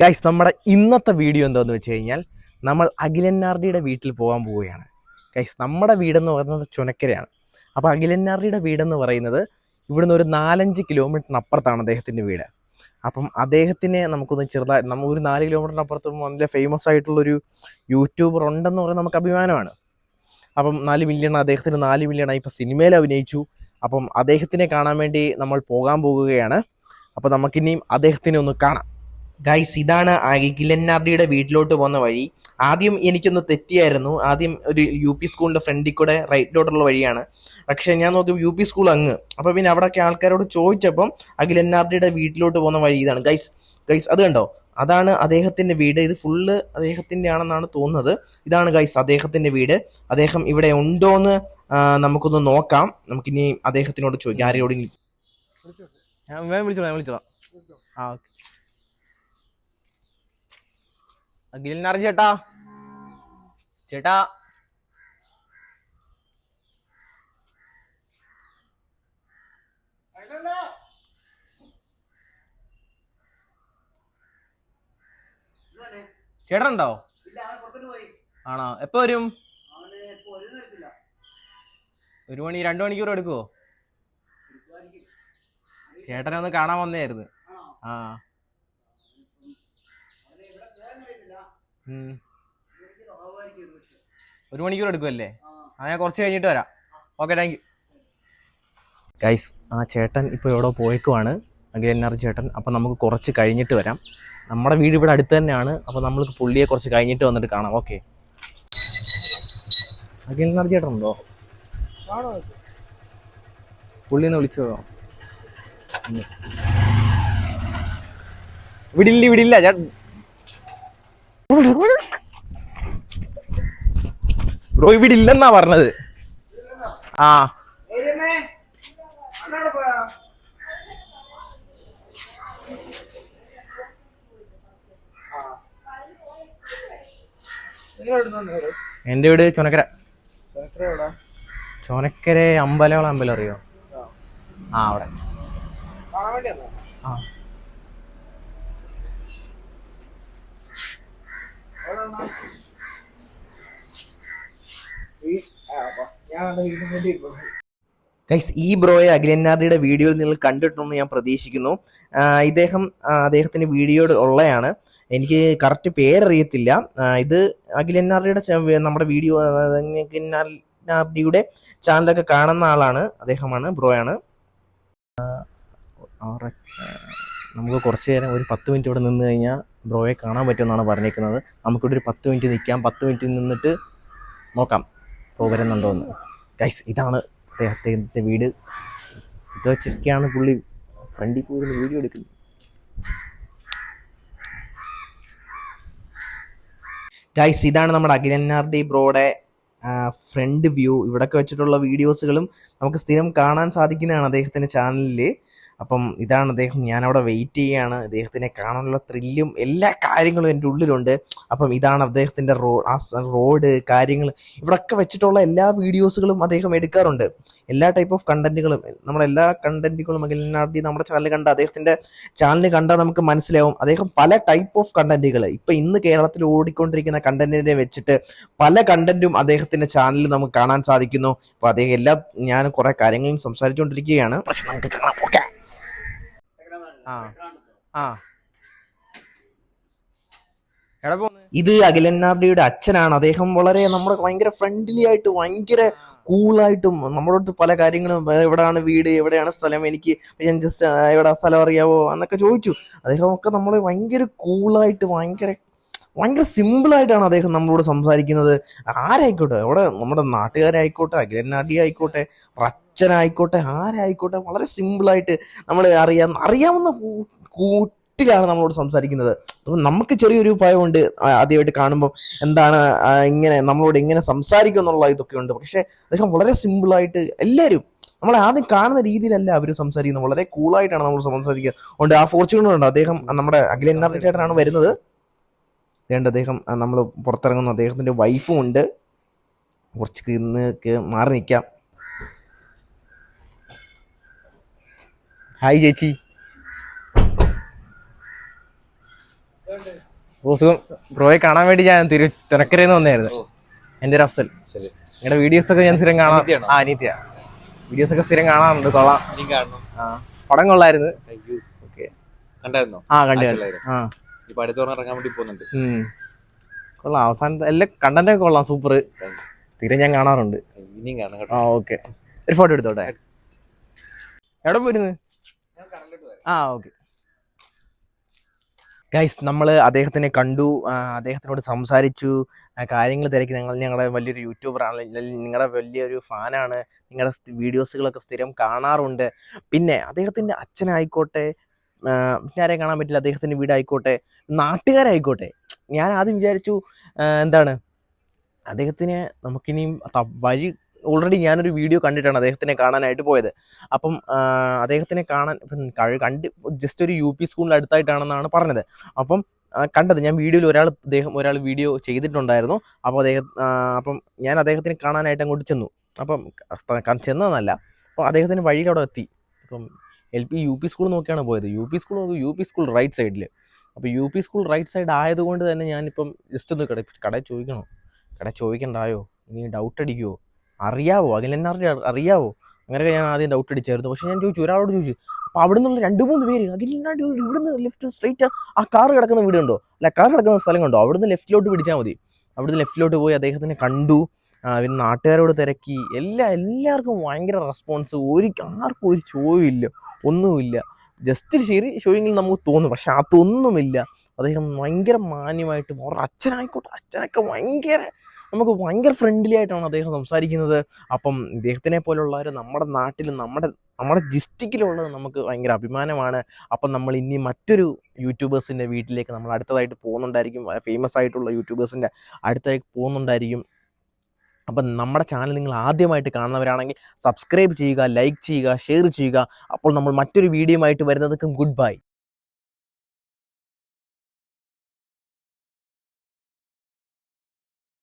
Guys, നമ്മുടെ ഇന്നത്തെ video എന്താണെന്ന് വെച്ച് കഴിഞ്ഞാൽ നമ്മൾ അഖിലന്നാർഡിയുടെ വീട്ടിൽ പോകാൻ പോവുകയാണ്. ഗൈസ്, നമ്മുടെ വീടെന്ന് പറയുന്നത് ചുനക്കരയാണ്. അപ്പോൾ അഖിലന്നാർഡിയുടെ വീടെന്ന് പറയുന്നത് ഇവിടുന്ന് ഒരു 4-5 കിലോമീറ്ററിനപ്പുറത്താണ് അദ്ദേഹത്തിൻ്റെ വീട്. അപ്പം അദ്ദേഹത്തിനെ നമുക്കൊന്ന് ചെറുതായി ഒരു 4 കിലോമീറ്ററിനപ്പുറത്ത് നല്ല ഫേമസ് ആയിട്ടുള്ളൊരു യൂട്യൂബർ ഉണ്ടെന്ന് പറയുന്നത് നമുക്ക് അഭിമാനമാണ്. അപ്പം 4 മില്യൺ, അദ്ദേഹത്തിന് 4 മില്യണായി, ഇപ്പോൾ സിനിമയിൽ അഭിനയിച്ചു. അപ്പം അദ്ദേഹത്തിനെ കാണാൻ വേണ്ടി നമ്മൾ പോകാൻ പോകുകയാണ്. അപ്പോൾ നമുക്കിനിയും അദ്ദേഹത്തിനെ ഒന്ന് കാണാം. ഗൈസ്, ഇതാണ് അഖിലന്നാർഡിയുടെ വീട്ടിലോട്ട് പോകുന്ന വഴി. ആദ്യം എനിക്കൊന്ന് തെറ്റിയായിരുന്നു. ആദ്യം ഒരു UP സ്കൂളിൻ്റെ ഫ്രണ്ടിൽ കൂടെ റൈറ്റിലോട്ടുള്ള വഴിയാണ്. പക്ഷേ ഞാൻ നോക്കി UP സ്കൂൾ അങ്ങ്. അപ്പോൾ പിന്നെ അവിടെയൊക്കെ ആൾക്കാരോട് ചോദിച്ചപ്പം അഖിലന്നാർഡിയുടെ വീട്ടിലോട്ട് പോകുന്ന വഴി ഇതാണ്. ഗൈസ് അത് കണ്ടോ, അതാണ് അദ്ദേഹത്തിൻ്റെ വീട്. ഇത് ഫുള്ള് അദ്ദേഹത്തിൻ്റെ ആണെന്നാണ് തോന്നുന്നത്. ഇതാണ് ഗൈസ് അദ്ദേഹത്തിൻ്റെ വീട്. അദ്ദേഹം ഇവിടെ ഉണ്ടോയെന്ന് നമുക്കൊന്ന് നോക്കാം. നമുക്കിനി അദ്ദേഹത്തിനോട് ചോദിക്കാം. ആരെയോടെങ്കിലും വിളിച്ചോളാം. ആ, ഓക്കെ. അഖിലന്നാർഡി ചേട്ടാ, ചേട്ടാ ചേട്ടനുണ്ടോ? ആണോ? എപ്പോ വരും? 1 മണി 2 മണിക്കൂർ എടുക്കുവോ? ചേട്ടനെ ഒന്ന് കാണാൻ വന്നതായിരുന്നു. ആ, 1 മണിക്കൂർ എടുക്കുമല്ലേ? ഞാൻ കുറച്ച് കഴിഞ്ഞിട്ട് വരാം. Okay, thank you. ഗൈസ്, ആ ചേട്ടൻ ഇപ്പോൾ എവിടെ പോയേക്കുവാണ്, അഖിലന്നാർഡി ചേട്ടൻ. അപ്പം നമുക്ക് കുറച്ച് കഴിഞ്ഞിട്ട് വരാം. നമ്മുടെ വീട് ഇവിടെ അടുത്ത് തന്നെയാണ്. അപ്പോൾ നമ്മൾക്ക് പുള്ളിയെ കുറച്ച് കഴിഞ്ഞിട്ട് വന്നിട്ട് കാണാം. ഓക്കെ. അഖിലന്നാർഡി ചേട്ടൻ ഉണ്ടോ? പുള്ളിന്ന് വിളിച്ചോ? ഇവിടില്ല ചേട്ടൻ. ബ്രോ ഇവിടെ ഇല്ലെന്നാ പറഞ്ഞത്. ആ, എന്റെ വീട് ചുനക്കര. ചുനക്കര അമ്പലം അറിയോ? ആ, അവിടെ. ആ, ഗൈസ്, ഈ ബ്രോയെ അഖിലന്നാർഡിയുടെ വീഡിയോയിൽ നിങ്ങൾ കണ്ടിട്ടുണ്ടെന്ന് ഞാൻ പ്രതീക്ഷിക്കുന്നു. അദ്ദേഹത്തിന്റെ വീഡിയോ ഉള്ളതാണ്. എനിക്ക് കറക്റ്റ് പേരറിയത്തില്ല. ഇത് അഖിലന്നാർഡിയുടെ നമ്മുടെ വീഡിയോ, അഖിലന്നാർഡിയുടെ ചാനലൊക്കെ കാണുന്ന ആളാണ്. അദ്ദേഹമാണ്, ബ്രോയാണ്. നമുക്ക് കുറച്ച് നേരം ഒരു 10 മിനിറ്റ് ഇവിടെ നിന്ന് കഴിഞ്ഞാൽ ബ്രോയെ കാണാൻ പറ്റുമെന്നാണ് പറഞ്ഞേക്കുന്നത്. നമുക്കിവിടെ ഒരു 10 മിനിറ്റ് നിൽക്കാം. 10 മിനിറ്റ് നിന്നിട്ട് നോക്കാം ബ്രോ വരുന്നുണ്ടോ എന്ന്. ഗൈസ്, ഇതാണ് അദ്ദേഹത്തിൻ്റെ വീട്. ഇത് വെച്ചൊക്കെയാണ് പുള്ളി ഫ്രണ്ടിൽ പോയി വീഡിയോ എടുക്കുന്നത്. ഗൈസ്, ഇതാണ് നമ്മുടെ അഖിലന്നാർഡി ബ്രോയുടെ ഫ്രണ്ട് വ്യൂ. ഇവിടെയൊക്കെ വെച്ചിട്ടുള്ള വീഡിയോസുകളും നമുക്ക് സ്ഥിരം കാണാൻ സാധിക്കുന്നതാണ് അദ്ദേഹത്തിൻ്റെ ചാനലിൽ. അപ്പം ഇതാണ് അദ്ദേഹം. ഞാനവിടെ വെയിറ്റ് ചെയ്യുകയാണ്. അദ്ദേഹത്തിനെ കാണാനുള്ള ത്രില്ലും എല്ലാ കാര്യങ്ങളും എൻ്റെ ഉള്ളിലുണ്ട്. അപ്പം ഇതാണ് അദ്ദേഹത്തിൻ്റെ റോഡ് കാര്യങ്ങൾ. ഇവിടെയൊക്കെ വെച്ചിട്ടുള്ള എല്ലാ വീഡിയോസുകളും അദ്ദേഹം എടുക്കാറുണ്ട്. എല്ലാ ടൈപ്പ് ഓഫ് കണ്ടന്റുകളും, നമ്മളെല്ലാ കണ്ടന്റുകളും അഖിലന്നാർഡി നമ്മുടെ ചാനൽ കണ്ട, അദ്ദേഹത്തിൻ്റെ ചാനൽ കണ്ടാൽ നമുക്ക് മനസ്സിലാവും. അദ്ദേഹം പല ടൈപ്പ് ഓഫ് കണ്ടന്റുകൾ, ഇപ്പം ഇന്ന് കേരളത്തിൽ ഓടിക്കൊണ്ടിരിക്കുന്ന കണ്ടന്റിനെ വെച്ചിട്ട് പല കണ്ടന്റും അദ്ദേഹത്തിൻ്റെ ചാനലിൽ നമുക്ക് കാണാൻ സാധിക്കുന്നു. അപ്പോൾ അദ്ദേഹം ഞാൻ കുറേ കാര്യങ്ങളും സംസാരിച്ചുകൊണ്ടിരിക്കുകയാണ്. പക്ഷെ നമുക്ക് കാണാം. ഓക്കെ. ഇത് അഖിലന്നാർഡിയുടെ അച്ഛനാണ്. അദ്ദേഹം വളരെ നമ്മുടെ ഭയങ്കര ഫ്രണ്ട്ലി ആയിട്ട്, ഭയങ്കര കൂളായിട്ടും നമ്മളോട് പല കാര്യങ്ങളും, എവിടെയാണ് വീട്, എവിടെയാണ് സ്ഥലം, ഞാൻ ജസ്റ്റ് എവിടെ സ്ഥലം അറിയാവോ എന്നൊക്കെ ചോദിച്ചു. അദ്ദേഹമൊക്കെ നമ്മളെ ഭയങ്കര കൂളായിട്ട്, ഭയങ്കര സിമ്പിളായിട്ടാണ് അദ്ദേഹം നമ്മളോട് സംസാരിക്കുന്നത്. ആരായിക്കോട്ടെ, അവിടെ നമ്മുടെ നാട്ടുകാരായിക്കോട്ടെ, അഖിലന്നാർഡി ആയിക്കോട്ടെ, അച്ഛനായിക്കോട്ടെ, ആരായിക്കോട്ടെ, വളരെ സിമ്പിളായിട്ട് നമ്മൾ അറിയാവുന്ന കൂട്ടിലാണ് നമ്മളോട് സംസാരിക്കുന്നത്. അപ്പം നമുക്ക് ചെറിയൊരു ഭയമുണ്ട് ആദ്യമായിട്ട് കാണുമ്പോൾ, എന്താണ് ഇങ്ങനെ നമ്മളോട് ഇങ്ങനെ സംസാരിക്കും എന്നുള്ള ഇതൊക്കെ ഉണ്ട്. പക്ഷെ അദ്ദേഹം വളരെ സിമ്പിളായിട്ട്, എല്ലാവരും നമ്മളെ ആദ്യം കാണുന്ന രീതിയിലല്ല അവർ സംസാരിക്കുന്നത്. വളരെ കൂളായിട്ടാണ് നമ്മൾ സംസാരിക്കുക. അതുകൊണ്ട് ആ ഫോർച്യൂണറുണ്ട്. അദ്ദേഹം നമ്മുടെ അഖിലന്നാർഡി ചേട്ടനാണ് വരുന്നത്. അദ്ദേഹം നമ്മൾ പുറത്തിറങ്ങുന്നു. അദ്ദേഹത്തിൻ്റെ വൈഫും ഉണ്ട്. കുറച്ച് ഇന്ന് മാറി നിൽക്കാം. ഹായ് ചേച്ചി. സുഖം. ബ്രോയെ കാണാൻ വേണ്ടി ഞാൻ തുനക്കരയിൽ നിന്ന് വന്നായിരുന്നു. എൻ്റെ ഒരു അഫ്സൽ. നിങ്ങളുടെ വീഡിയോസ് ഒക്കെ ഞാൻ സ്ഥിരം കാണാം. അനീത്യ വീഡിയോസ് ഒക്കെ സ്ഥിരം കാണാറുണ്ട്. കൊള്ളാം. ആ പടം കൊള്ളായിരുന്നു. കണ്ടായിരുന്നോ? കണ്ടു. കൊള്ളാം. അവസാനത്തെ എല്ലാ കണ്ടന്റ് ഒക്കെ കൊള്ളാം. സൂപ്പർ. സ്ഥിരം ഞാൻ കാണാറുണ്ട്. ഓക്കെ. ഒരു ഫോട്ടോ എടുത്തോട്ടെ. എവിടെ പോയിരുന്നു? ഓക്കെ. ഗൈസ്, നമ്മൾ അദ്ദേഹത്തിനെ കണ്ടു, അദ്ദേഹത്തിനോട് സംസാരിച്ചു, കാര്യങ്ങൾ തിരക്കി. ഞങ്ങളുടെ വലിയൊരു യൂട്യൂബറാണ്, നിങ്ങളുടെ വലിയൊരു ഫാനാണ്, നിങ്ങളുടെ വീഡിയോസുകളൊക്കെ സ്ഥിരം കാണാറുണ്ട്. പിന്നെ അദ്ദേഹത്തിൻ്റെ അച്ഛനായിക്കോട്ടെ, ആരെ കാണാൻ പറ്റില്ല, അദ്ദേഹത്തിൻ്റെ വീടായിക്കോട്ടെ, നാട്ടുകാരായിക്കോട്ടെ, ഞാൻ ആദ്യം വിചാരിച്ചു എന്താണ് അദ്ദേഹത്തിന് നമുക്കിനിയും വഴി ഓൾറെഡി ഞാനൊരു വീഡിയോ കണ്ടിട്ടാണ് അദ്ദേഹത്തിനെ കാണാനായിട്ട് പോയത്. അപ്പം അദ്ദേഹത്തിനെ കണ്ട് ജസ്റ്റ് ഒരു UP സ്കൂളിൻ്റെ അടുത്തായിട്ടാണെന്നാണ് പറഞ്ഞത്. അപ്പം കണ്ടത് ഞാൻ വീഡിയോയിൽ ഒരാൾ വീഡിയോ ചെയ്തിട്ടുണ്ടായിരുന്നു. അപ്പം ഞാൻ അദ്ദേഹത്തിനെ കാണാനായിട്ട് അങ്ങോട്ട് ചെന്നു. അപ്പം ചെന്നതല്ല, അപ്പോൾ അദ്ദേഹത്തിൻ്റെ വഴിയിൽ അവിടെ എത്തി. അപ്പം UP സ്കൂൾ നോക്കിയാണ് പോയത്. UP സ്കൂൾ റൈറ്റ് സൈഡിൽ. അപ്പോൾ UP സ്കൂൾ റൈറ്റ് സൈഡ് ആയതുകൊണ്ട് തന്നെ ഞാനിപ്പം ജസ്റ്റ് ഒന്ന് കടയിൽ ചോദിക്കണോ, കടയിൽ ചോദിക്കണ്ടായോ, ഇനി ഡൗട്ട് അടിക്കുമോ, അറിയാവോ, അഖിലന്നാറിൻ്റെ അറിയാവോ, അങ്ങനെയൊക്കെ ഞാൻ ആദ്യം ഡൗട്ട് അടിച്ചായിരുന്നു. പക്ഷേ ഞാൻ ഒരാളോട് ചോദിച്ചു. അപ്പോൾ അവിടെ നിന്നുള്ള 2-3 പേര് അഖിലന്നാടി ഇവിടുന്ന് ലെഫ്റ്റ് സ്ട്രൈറ്റ് ആ കാർ കിടക്കുന്ന വീടുണ്ടോ, അല്ല കാർ കിടക്കുന്ന സ്ഥലം കണ്ടോ, അവിടുന്ന് ലെഫ്റ്റിലോട്ട് പിടിച്ചാൽ മതി. അവിടുന്ന് ലെഫ്റ്റിലോട്ട് പോയി അദ്ദേഹത്തിനെ കണ്ടു. പിന്നെ നാട്ടുകാരോട് തിരക്കി. എല്ലാവർക്കും ഭയങ്കര റെസ്പോൺസ്. ആർക്കും ഒരു ഷോയില്ല, ഒന്നുമില്ല. ജസ്റ്റ് ശരി ഷോയെങ്കിലും നമുക്ക് തോന്നും, പക്ഷെ അതൊന്നുമില്ല. അദ്ദേഹം ഭയങ്കര മാന്യമായിട്ടും അവരുടെ അച്ഛനൊക്കെ നമുക്ക് ഭയങ്കര ഫ്രണ്ട്ലി ആയിട്ടാണ് അദ്ദേഹം സംസാരിക്കുന്നത്. അപ്പം ഇദ്ദേഹത്തിനെ പോലുള്ളവർ നമ്മുടെ നാട്ടിലും നമ്മുടെ ഡിസ്ട്രിക്റ്റിലുള്ളത് നമുക്ക് ഭയങ്കര അഭിമാനമാണ്. അപ്പം നമ്മൾ ഇനി മറ്റൊരു യൂട്യൂബേഴ്സിൻ്റെ വീട്ടിലേക്ക് നമ്മൾ അടുത്തതായിട്ട് പോകുന്നുണ്ടായിരിക്കും. ഫേമസ് ആയിട്ടുള്ള യൂട്യൂബേഴ്സിൻ്റെ അടുത്തായിട്ട് പോകുന്നുണ്ടായിരിക്കും. അപ്പം നമ്മുടെ ചാനൽ നിങ്ങൾ ആദ്യമായിട്ട് കാണുന്നവരാണെങ്കിൽ സബ്സ്ക്രൈബ് ചെയ്യുക, ലൈക്ക് ചെയ്യുക, ഷെയർ ചെയ്യുക. അപ്പോൾ നമ്മൾ മറ്റൊരു വീഡിയോ ആയിട്ട് വരുന്നതൊക്കെ ഗുഡ് ബൈ.